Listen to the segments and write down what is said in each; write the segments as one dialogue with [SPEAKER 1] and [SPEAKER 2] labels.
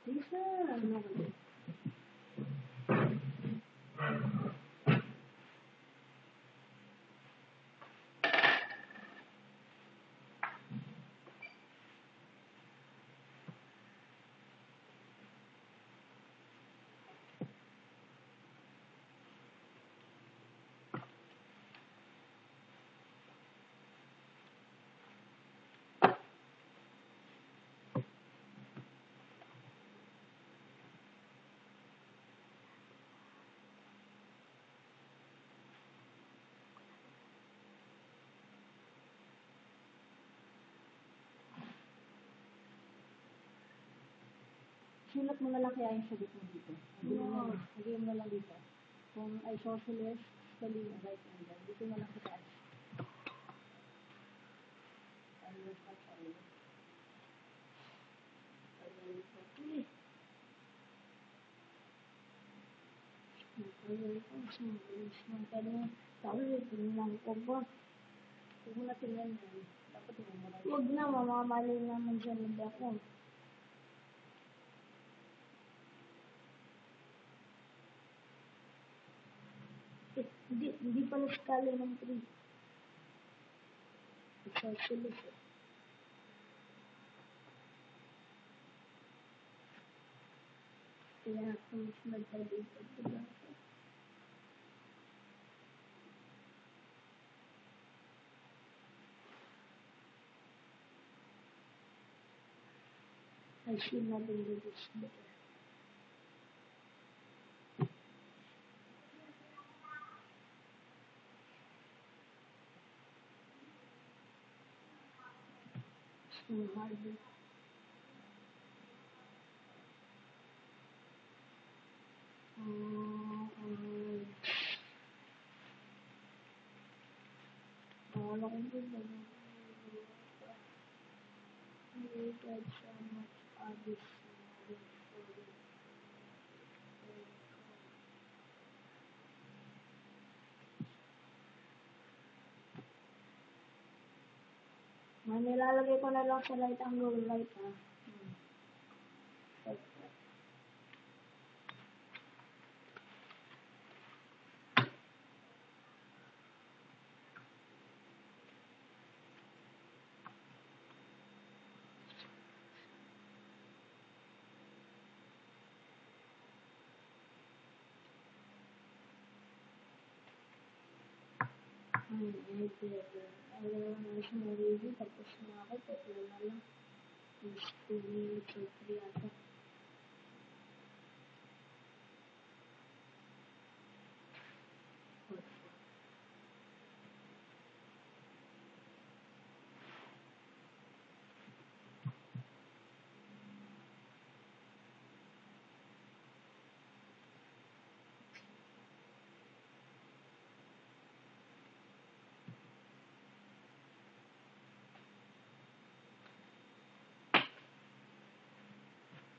[SPEAKER 1] Lisa, ano ka ba? Sulat mo na lang kaya yung sagot mo dito. Lagay mo na lang dito. Kung isosceles, spelling right angle. Dito na lang sa taas. Huwag na, mamamali naman dyan. Hindi ako. Hindi pa na-scala ng 3. Isosceles eh. Kaya kung mas nagpalipat ko lang. I should not do this better. So hard. Wala kong ganda. I got so much obvious. Nilalagay ko na lang sa right angle light ha. Ayaw na siya na-review tapos na ako, tatlo na lang. Is 2 minutes or 3 ata.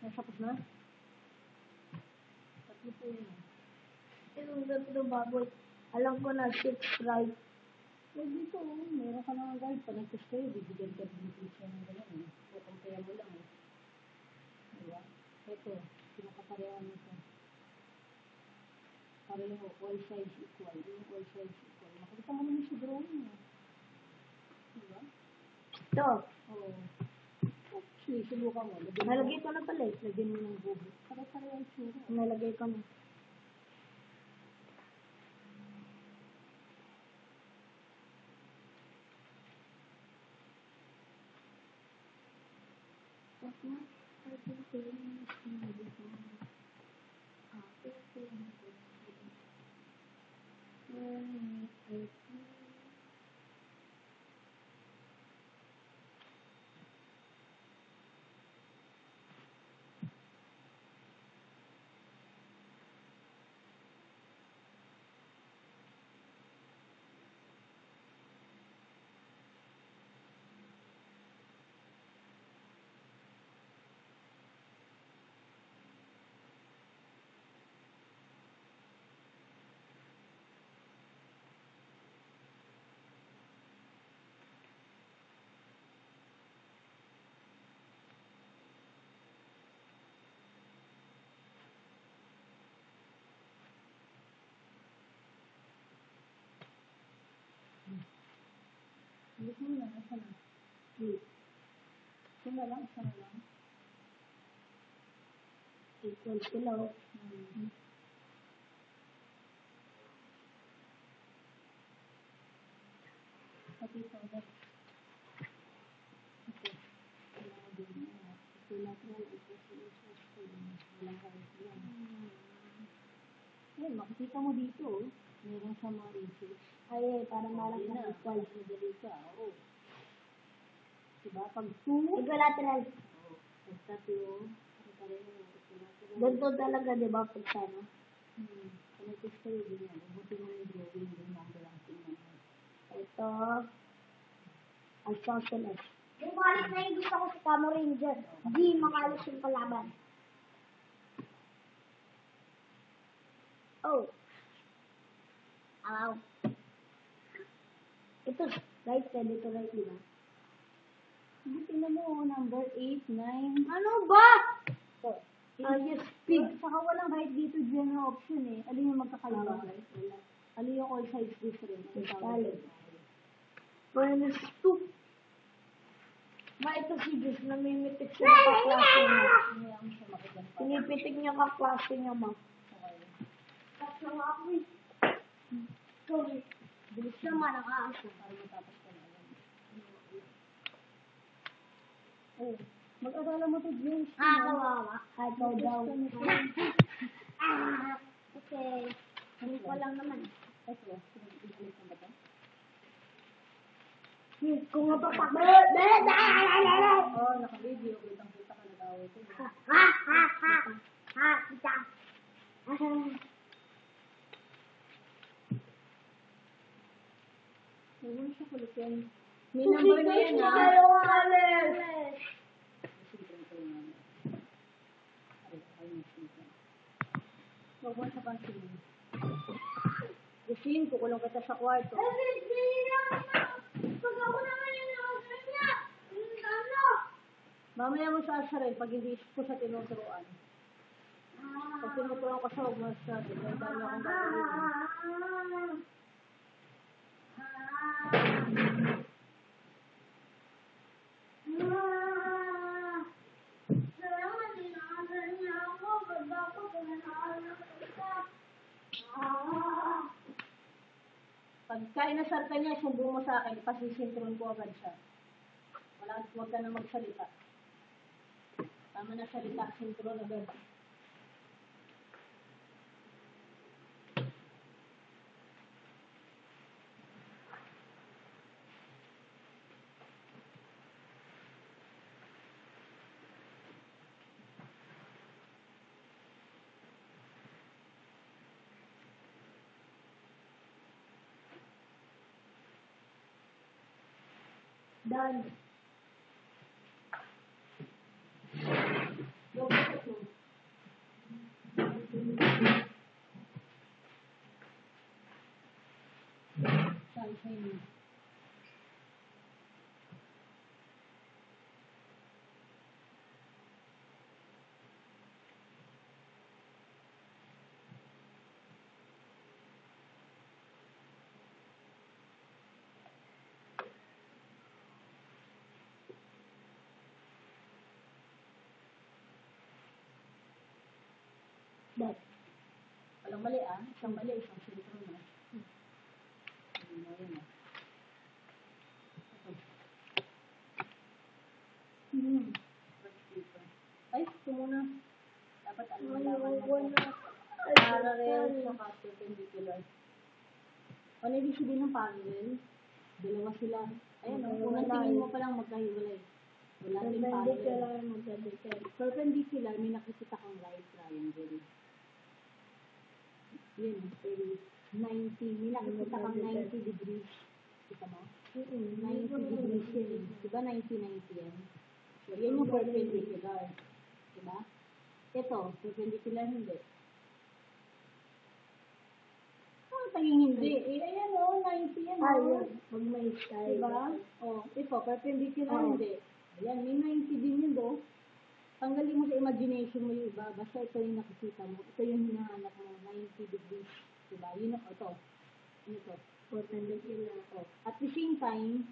[SPEAKER 1] Nasapos na? Tatlo po yun. Yung tatlo baboy. Alam ko na 6 right. Eh dito, meron ka naman guide. Pag nag-test kayo, bibigyan ka ng pizza ng gano'n. O compare mo lang eh. Diba? Ito, pinakaparehan nito. Pareho, all sides equal. Yung all sides equal. Makikita mo naman sa drawing mo. Diba? Ito. Oo. Actually, subukan mo. Nalagay ko na pala eh. Lagyan mo ng bubo. Pare-pareho ang tsura. Nalagay ko na. Hindi mo na, isa na. Isa na lang, isa na lang. Equals sila, oh. Pati ito, ulit. Okay. Collateral equals walang kahit yan. Ayun, makikita mo dito, oh. Meron sa mga issues. Ay, parang malang na equals. Madali ka, oo. Diba? Pag 2, equilateral. Oo. Pag 3, ganito talaga, di ba? Pag sana. Connected kayo din yan. Buti mo yung drawing din ang balancing naman. Ito, ang sauceless. Yung malis na yung gusto ko sa Camo Ranger. Di makalis yung palaban. Oh. Wow. Ito, right, pwede ito right, di ba? Tingnan mo, number 8, 9. Ano ba? Ito. Yes, speed. Saka walang height dito dyan na option eh. Alin yung magkakaiba? Alin yung all sides different? Minus 2. Ito si Diyos, namimitik siya kaklase niya. Pinipitik niya kaklase niya, ma. Tapos na ako eh. Sorry. Bilis naman ang aasa para matapos ka na. Oh. Mag-arala mo ito, James. Kawawa. Ikaw daw. Okay. Hindi ko lang naman. Ito. Kung nga pa pa. Oh, naka-video. Kitang-kita ka na daw. Kita. Huwag siya kulit yan. May number na yan, ha? Huwag mo sa pansin. Gusin, kukulong kita sa kwarto. Pag ako naman yung nakasal niya, ano? Mamaya mo sa asarel pag hindi ko sa tinuturuan. Pag tinuturuan ko sa huwag mo sa asarel, dahil dami akong gagawin. Pagka inasar ka niya, sumbong mo sa akin, ipasisintron ko agad siya. Huwag ka na magsalita. Tama na salita, sintron agad. Done. Sunshine. Done. Walang mali ah. Isang mali, isang sintron na. Ay, ito muna. Dapat ano malaman mo po. Parallel sa perpendicular. Ano ibig sabihin ng parallel? Dalawa sila. Ayun, unang tingin mo pa lang magkahiwalay. Wala din parallel. Perpendicular, may nakikita kang right triangle. Yun, 90. May nakikita kang 90 degrees. Kita mo? 90 degrees yun. Diba 90-90 yan? So, yan yung perpendicular. Diba? Ito, perpendicular hindi. Taging hindi. Ayan o, 90 yan o. Ayun, pag may style. Diba? O, ito, perpendicular hindi. Ayan, may 90 din yun do. Tanggalin mo sa imagination mo yung iba. Basta ito yung nakikita mo. Ito yung hinahanap mo, 90 degrees. Diba? Yun o, ito. Ano ito? Perpendicular. O. At the same time,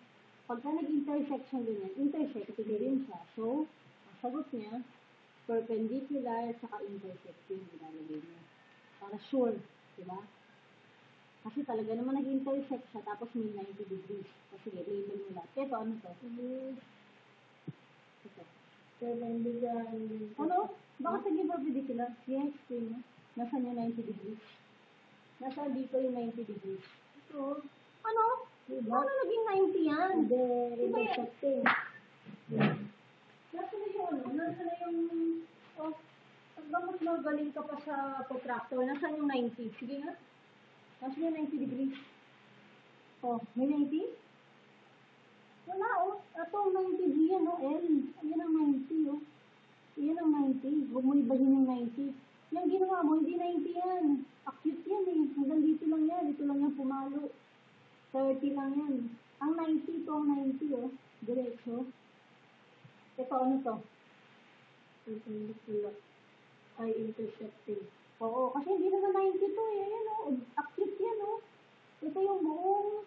[SPEAKER 1] pagka nag-intersection din yan, intersecting din siya. So, ang sagot niya, perpendicular saka intersecting, ilalagay niya. Para sure, di ba? Kasi talaga naman nag-intersect siya, tapos may 90 degrees. Kasi label mo lahat. Ito, ano to? Ito. Perpendicular. Ano? Bakit naging perpendicular? Yes, explain mo. Nasaan yung 90 degrees? Nasaan dito yung 90 degrees? Ito. Ano? Diba? Ano naging 90 yan? Hindi, intersecting. Nasaan na yung ano? Nasaan na yung... Oh, mas magaling ka pa sa protractor. Nasaan yung 90? Sige nga. Nasaan yung 90 degrees? Oh, may 90? Wala, oh. Ito, 90 yan, oh, L. Ayan ang 90, oh. Ayan ang 90. Huwag mo ibahin yung 90. Yung ginawa mo, hindi 90 yan. Acute yan, eh. Hanggang dito lang yan. Dito lang yan pumalo. 30 lang yan. Ang 90, ito ang 90, oh. Diretso. Ito, ano to? Ay, intersecting. Oo, kasi hindi naman 90 to, eh. Ayan, oh. Acute yan, oh. Ito yung buong...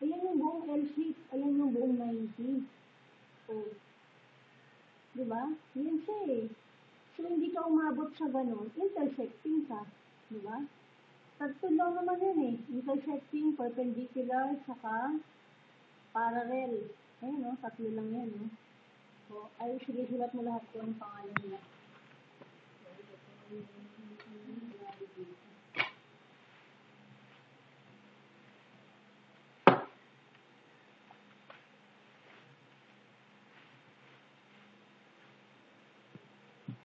[SPEAKER 1] Ayan yung buong L-shape. Ayan yung buong 90. Oh. Diba? Yan siya, eh. So, hindi ka umabot sa ganun, intersecting ka. Diba? Tatlo lang naman yun, eh. Intersecting, perpendicular, saka parallel. Ayun, no? Tatlo lang yan, no? So, ay, sige, sulat mo lahat ko ang pangalan.